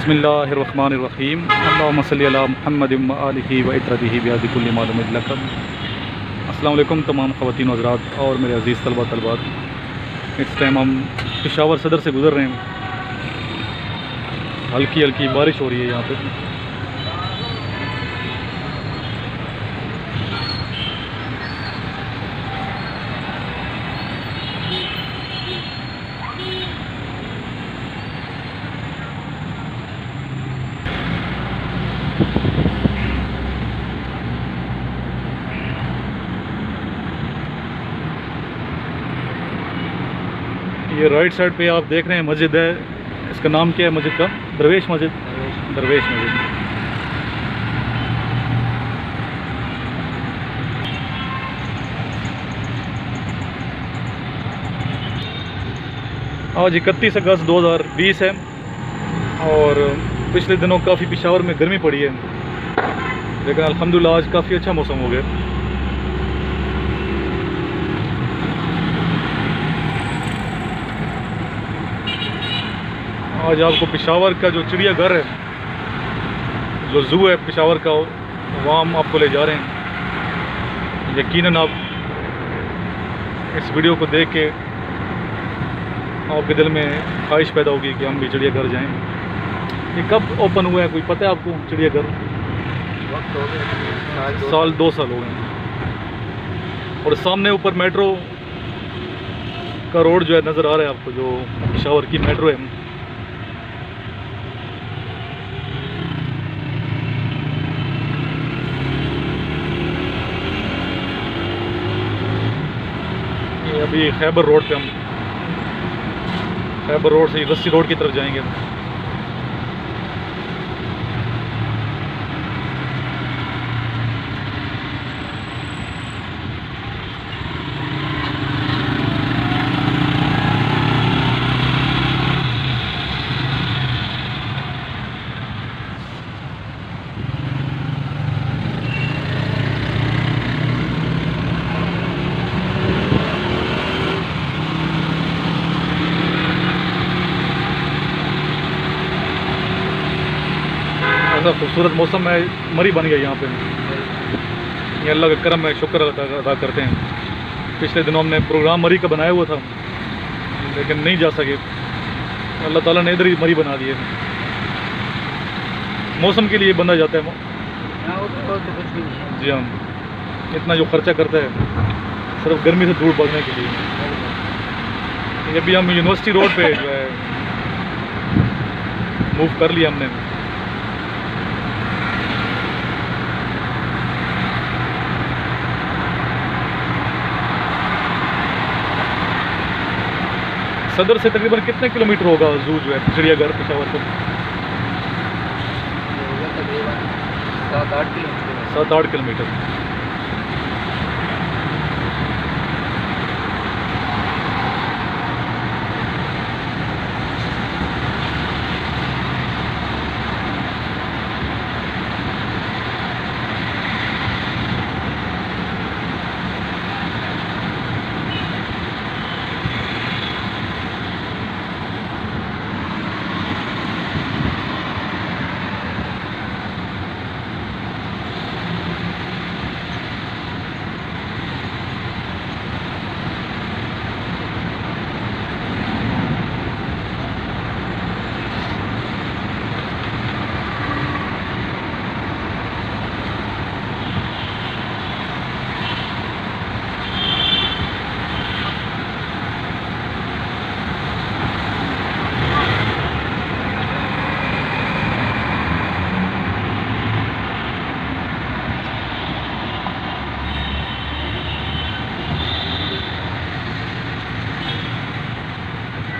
बिस्मिल्लाहिर्रहमानिर्रहीम अल्लाहुम्मा सल्ली अला मुहम्मदिन व आलिहि व इत्रतिहि बिकुल्लि मालूमिन लकुम। अस्सलाम वालेकुम तमाम ख़वातीन हज़रात और मेरे अज़ीज़ तलबा तलबात। इस टाइम हम पेशावर सदर से गुज़र रहे हैं। हल्की हल्की बारिश हो रही है यहाँ पे। ये राइट साइड पे आप देख रहे हैं मस्जिद है। इसका नाम क्या है मस्जिद का? दरवेश मस्जिद। दरवेश मस्जिद। आज 31 अगस्त 2020 है और पिछले दिनों काफ़ी पेशावर में गर्मी पड़ी है, लेकिन अल्हम्दुलिल्लाह आज काफ़ी अच्छा मौसम हो गया। आज आपको पेशावर का जो चिड़ियाघर है, जो ज़ू है पेशावर का, वहाँ हम आपको ले जा रहे हैं। यकीनन आप इस वीडियो को देख के आपके दिल में ख्वाहिश पैदा होगी कि हम भी चिड़ियाघर जाएं। ये कब ओपन हुआ है कोई पता है आपको चिड़ियाघर? साल 2 साल हो गए। और सामने ऊपर मेट्रो का रोड जो है नज़र आ रहा है आपको, जो पेशावर की मेट्रो है। अभी खैबर रोड पे हम खैबर रोड से रस्सी रोड की तरफ जाएंगे। ऐसा खूबसूरत मौसम है, मरी बन गया यहाँ पे। ये अल्लाह का करम है, शुक्र अदा करते हैं। पिछले दिनों हमने प्रोग्राम मरी का बनाया हुआ था, लेकिन नहीं जा सके। अल्लाह ताला ने इधर ही मरी बना दी है। मौसम के लिए बंदा जाता है। जी हाँ, इतना जो खर्चा करता है सिर्फ गर्मी से दूर भागने के लिए। ये भी हम यूनिवर्सिटी रोड पे जो है मूव कर लिया हमने। सदर से तकरीबन कितने किलोमीटर होगा जू जो है चिड़ियाघर पेशावर को? 7-8 किलोमीटर। 7-8 किलोमीटर।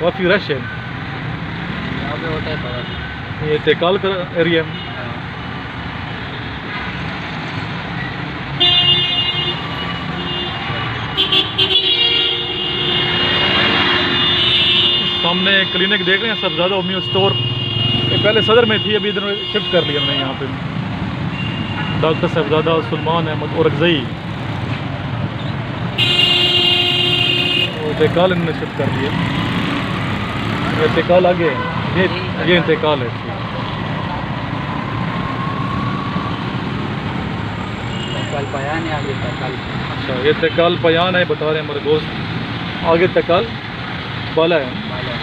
काफ़ी रश है यहाँ पे होता है थोड़ा। ये तेकाल का एरिया है। सामने क्लिनिक देख रहे हैं, सबज़ादा होम्यो स्टोर। ये पहले सदर में थी, अभी इधर शिफ्ट कर लिया हमने। यहाँ पे डॉक्टर सबज़ादा सुलेमान अहमद औरकज़ई और तेकाल इन्होंने शिफ्ट कर दिया। इंतकाल आगे है, ये इंतकाल है। कल पाया नहीं आगे तक कल। अच्छा, ये तकाल पयान है बता रहे हैं हमारे दोस्त, आगे तकाल बाला है। वाला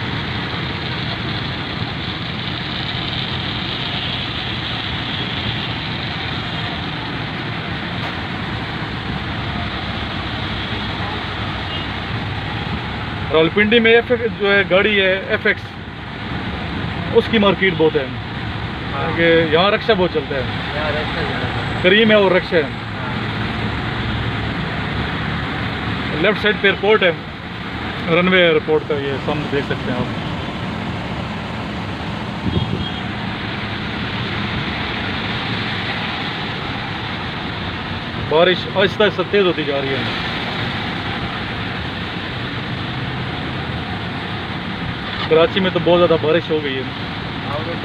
रावलपिंडी में जो है गाड़ी है FX, उसकी मार्केट बहुत है। हाँ कि यहाँ रक्षा बहुत चलता है, यार ऐसा ही है। करीम है और रक्षा है। लेफ्ट साइड पे एयरपोर्ट है, रनवे एयरपोर्ट का, ये सामने देख सकते हैं आप। बारिश आहिस्ता आहिस्ता तेज होती जा रही है। कराची में तो बहुत ज़्यादा बारिश हो गई है,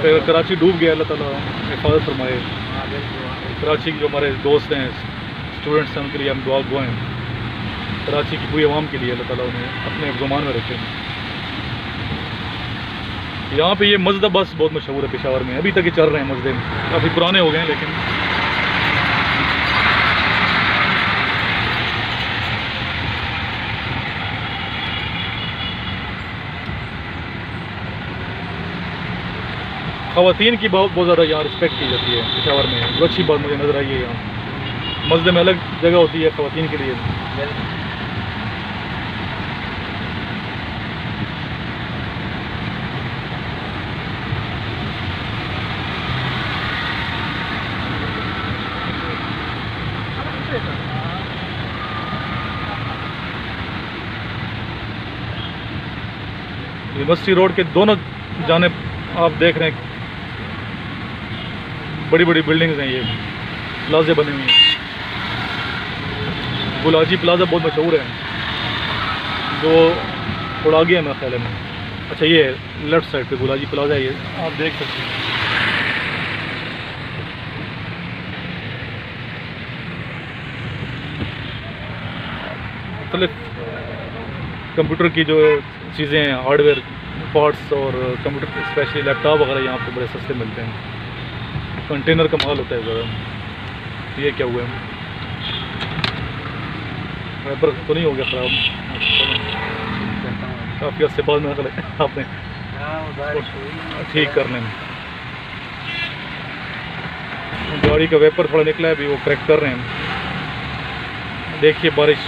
फिर कराची डूब गया। अल्लाह ताला हिफाजत फरमाए। हाँ बिल्कुल। कराची के जो हमारे दोस्त हैं, स्टूडेंट्स हैं, उनके लिए हम दुआएं। कराची की पूरी आवाम के लिए अल्लाह ताला उन्हें अपने ज़ुबान में रखें। यहाँ पे ये मस्जिद बस बहुत मशहूर है पेशावर में, अभी तक ये चल रहे हैं मस्जिद, काफ़ी पुराने हो गए हैं लेकिन। ख़वातीन की बहुत ज़्यादा यहाँ रिस्पेक्ट की जाती है पेशावर में, जो अच्छी बात मुझे नज़र आई है। यहाँ मस्जिद में अलग जगह होती है ख़वातीन के लिए। यूनिवर्सिटी रोड के दोनों जानिब आप देख रहे हैं बड़ी बड़ी बिल्डिंग्स हैं, ये प्लाजे बने हुए हैं। गुलाजी प्लाजा बहुत मशहूर है, जो थोड़ा आगे है मेरे ख्याल में। अच्छा, ये लेफ्ट साइड पे गुलाजी प्लाजा है, ये आप देख सकते हैं। मुख्तलिफ कंप्यूटर की जो चीज़ें हैं, हार्डवेयर पार्ट्स और कंप्यूटर स्पेशली लैपटॉप वगैरह यहाँ पे बड़े सस्ते मिलते हैं। कंटेनर का माल होता है ज़्यादा। ये क्या हुआ है, पेपर तो नहीं हो गया ख़राब? काफ़ी अर्से बाद में आपने ठीक करने में। गाड़ी का वेपर थोड़ा निकला है, अभी वो करेक्ट कर रहे हैं। देखिए बारिश,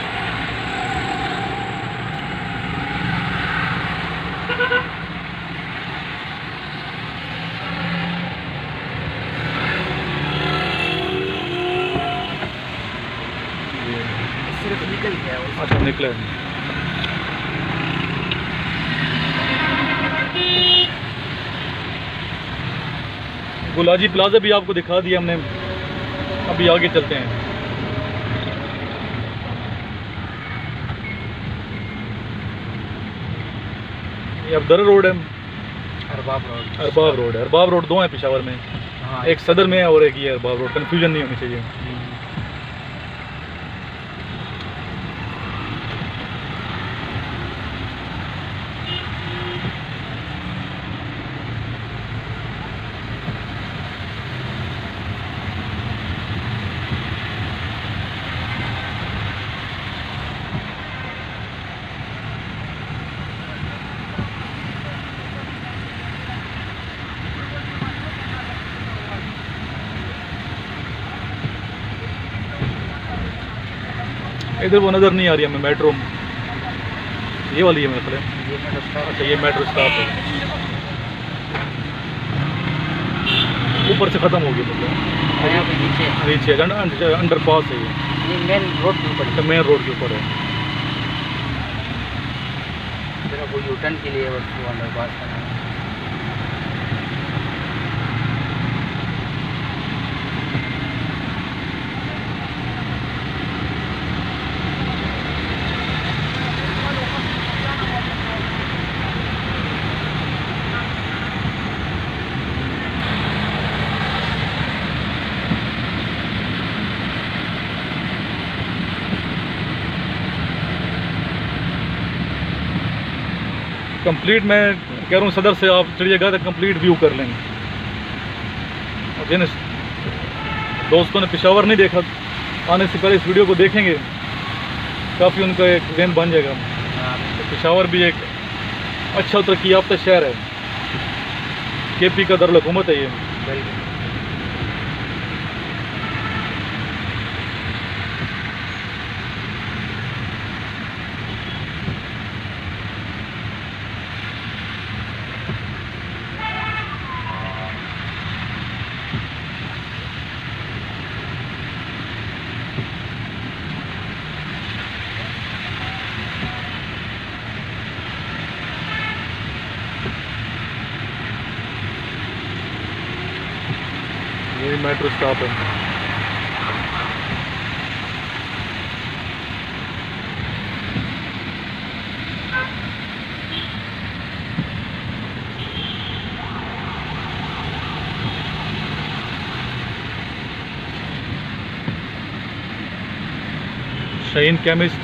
सिर्फ निकल गया वो। अच्छा निकला है। गुलाजी प्लाजा भी आपको दिखा दिया हमने, अभी आगे चलते हैं। ये अबदर रोड है, अरबाब रोड। अरबाब रोड है। अरबाब रोड दो हैं पेशावर में, हाँ एक सदर में है और एक ये अरबाब रोड। कन्फ्यूजन नहीं होनी चाहिए। इधर वो नज़र नहीं आ रही हमें मेट्रो, ये वाली है मेरे ख्याल है। ये मेट्रो स्टॉप। अच्छा, ये मेट्रो स्टॉप है, ऊपर से ख़त्म हो गया मतलब। यहाँ पे नीचे नीचे अंडर पास है ये मेन रोड के ऊपर। ये मेन रोड के ऊपर है। सिर्फ वो यूटर्न के लिए वो अंडर पास करना है। कंप्लीट मैं कह रहा हूँ सदर से आप चिड़ियाघर तक कंप्लीट व्यू कर लेंगे। और जिन दोस्तों ने पेशावर नहीं देखा आने से पहले इस वीडियो को देखेंगे, काफ़ी उनका एक जहन बन जाएगा। हाँ पेशावर भी एक अच्छा तरक्की याफ्ता शहर है, KP का दारुल हुकूमत है ये। बिल्कुल। ये मेट्रो स्टॉप है। शाहीन केमिस्ट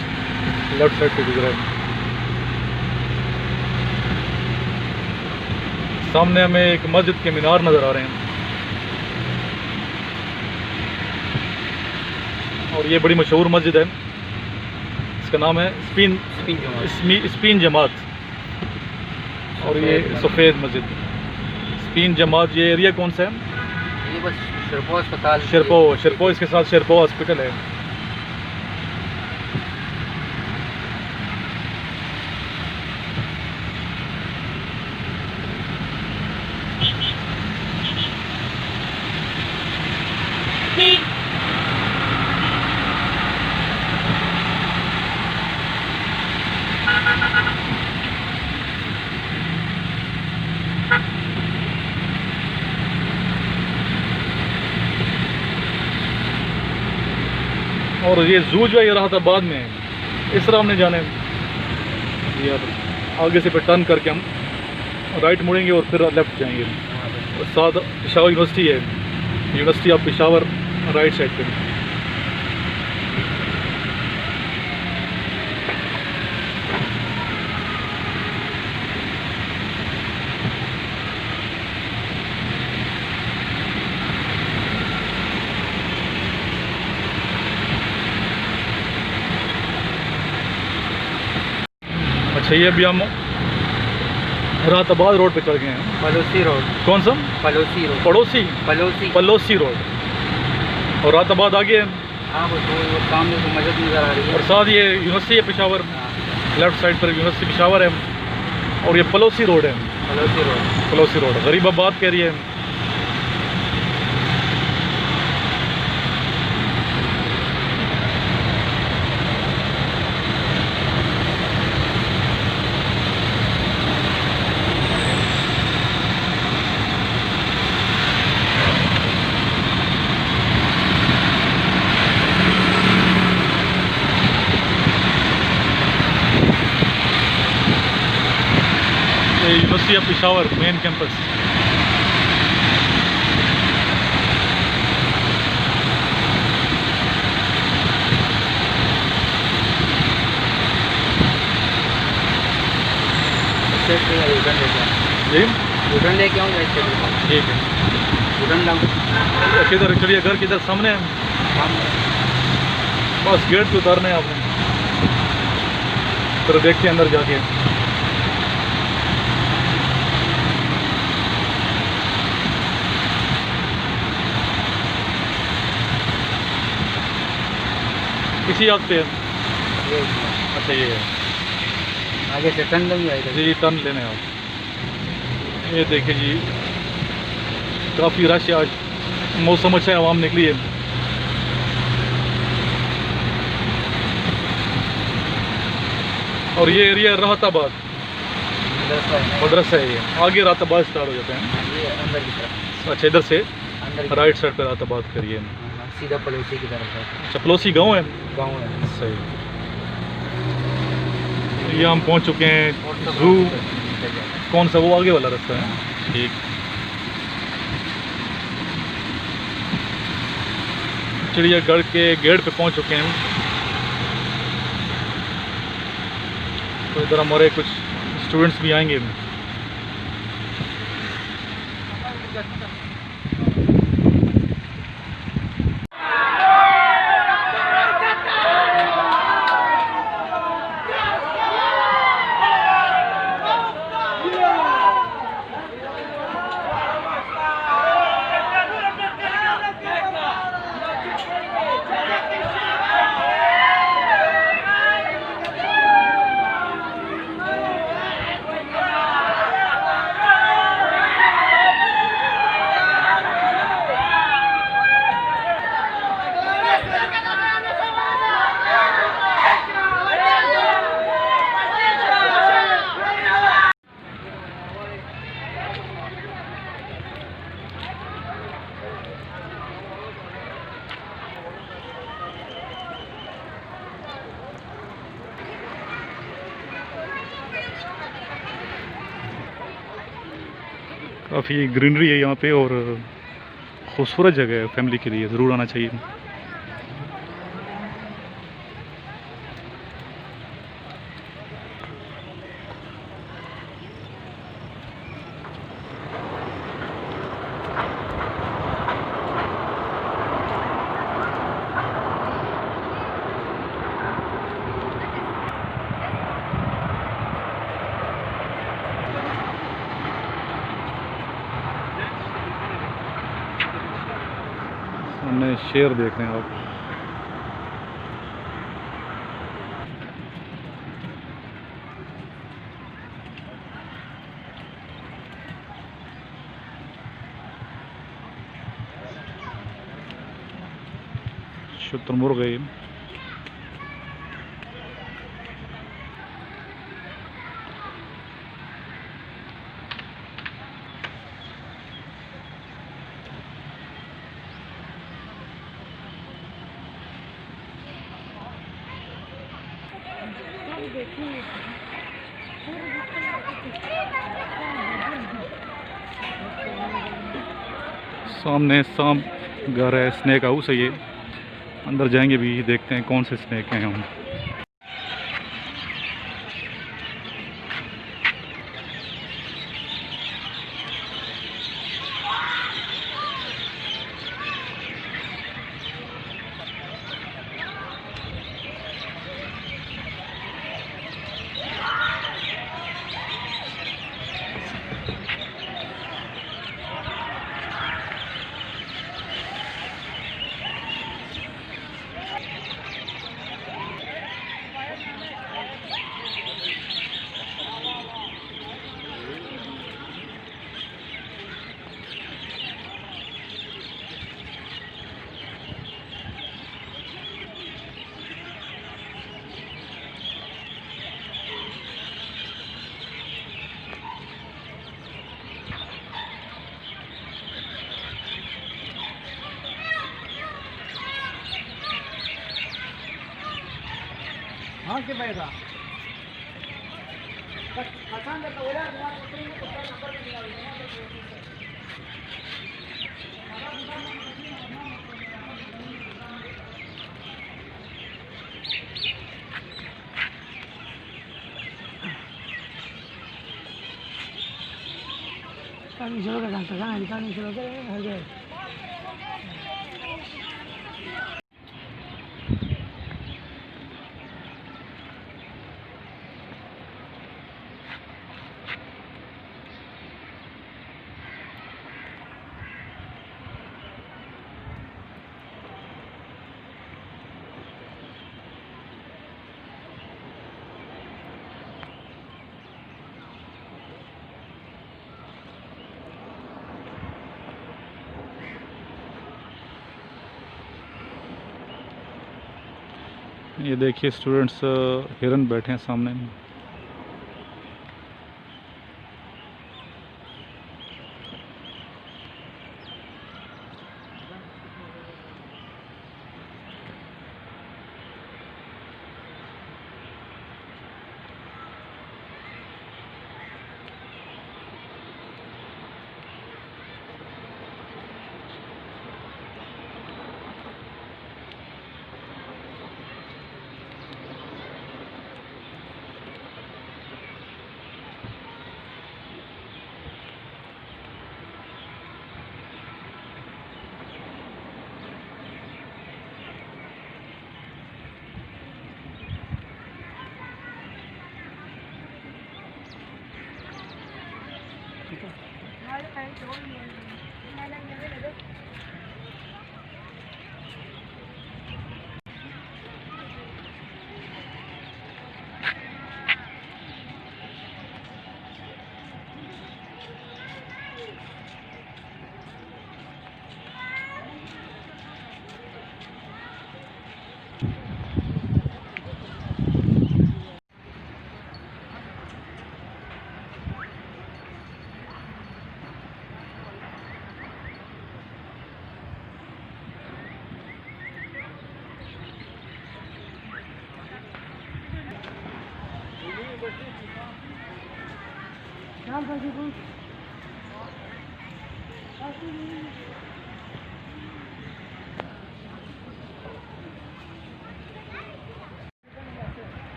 लेफ्ट साइड पे गुजरा है। सामने हमें एक मस्जिद के मीनार नज़र आ रहे हैं, और ये बड़ी मशहूर मस्जिद है, इसका नाम है स्पीन जमात, और ये सफ़ेद मस्जिद स्पीन जमात। ये एरिया कौन सा है? ये बस शिरपो अस्पताल, शिरपो इसके साथ शिरपो हॉस्पिटल है। और ये जू जो है ये राहताबाद में है, इस तरह हमने जाने ये अब आगे से पे टर्न करके हम राइट मुड़ेंगे और फिर लेफ्ट जाएंगे। और साथ पेशावर यूनिवर्सिटी है, university of Peshawar right side पे। अच्छा, ये अभी हम राहताबाद रोड पे चल गए हैं। Pelosi road. कौन सा? Pelosi road. Pelosi road. और राहताबाद आगे है। हाँ वो सामने तो मस्जिद नज़र आ रही है, और साथ ये यूनिवर्सिटी है पेशावर, लेफ्ट साइड पर यूनिवर्सिटी पेशावर है, और ये पलोसी रोड है। पलोसी रोड गरीबाबाद के एरिया है। University of Peshawar main campus. जी रिटर्न लेके आऊँगा इससे। ठीक है, रिटर्न लाऊँ किधर? चिड़ियाघर किधर? सामने है, बस गेट पे उतारना है आपने, फिर देखते हैं अंदर जाके। इसी हाथ पे है। ये अच्छा, ये है, आगे से टर्न लगी आएगा जी टर्न लेने आप। ये देखिए जी, काफ़ी रश है आज, मौसम अच्छा है, आवाम निकली है। और ये एरिया राहताबाद मदरसा है, ये आगे राहताबाद स्टार्ट हो जाते हैं। ये अंदर की तरफ, अच्छा, इधर से अंदर राइट साइड पे राहताबाद करिए। सीधा पड़ोसी की तरफ है, अच्छा, पड़ोसी गांव है। गाँव है। सही। ये हम पहुंच चुके हैं जू। कौन सा? वो आगे वाला रास्ता है। ठीक, चिड़ियाघर के गेट पे पहुंच चुके हैं। तो इधर हमारे कुछ स्टूडेंट्स भी आएंगे। काफ़ी ग्रीनरी है यहाँ पे और खूबसूरत जगह है, फैमिली के लिए ज़रूर आना चाहिए। सामने शेर देख रहे हैं आप। शुतुरमुर्ग है ये। सामने सांप घर है, स्नेक हाउस है ये। अंदर जाएंगे भी, देखते हैं कौन से स्नेक हैं हम। हाँ के बैठा कहानी शुरू कर सकता कहानी शुरू कर ये देखिए स्टूडेंट्स हिरन बैठे हैं सामने।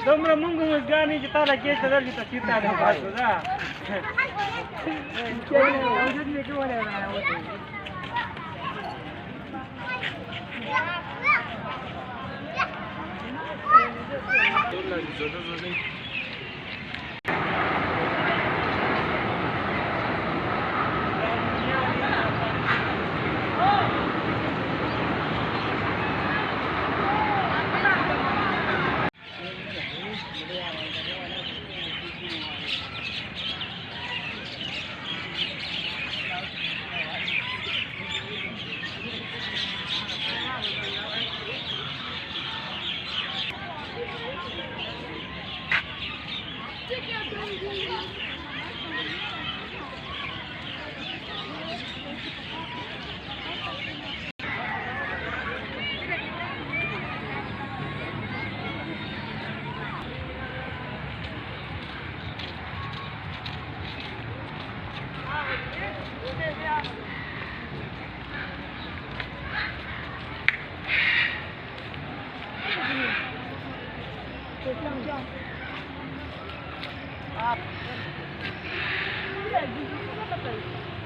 Domnul Mungu Muzgani de tá aqui, está dando de tá no passo, né? Iya, jujur juga kata itu.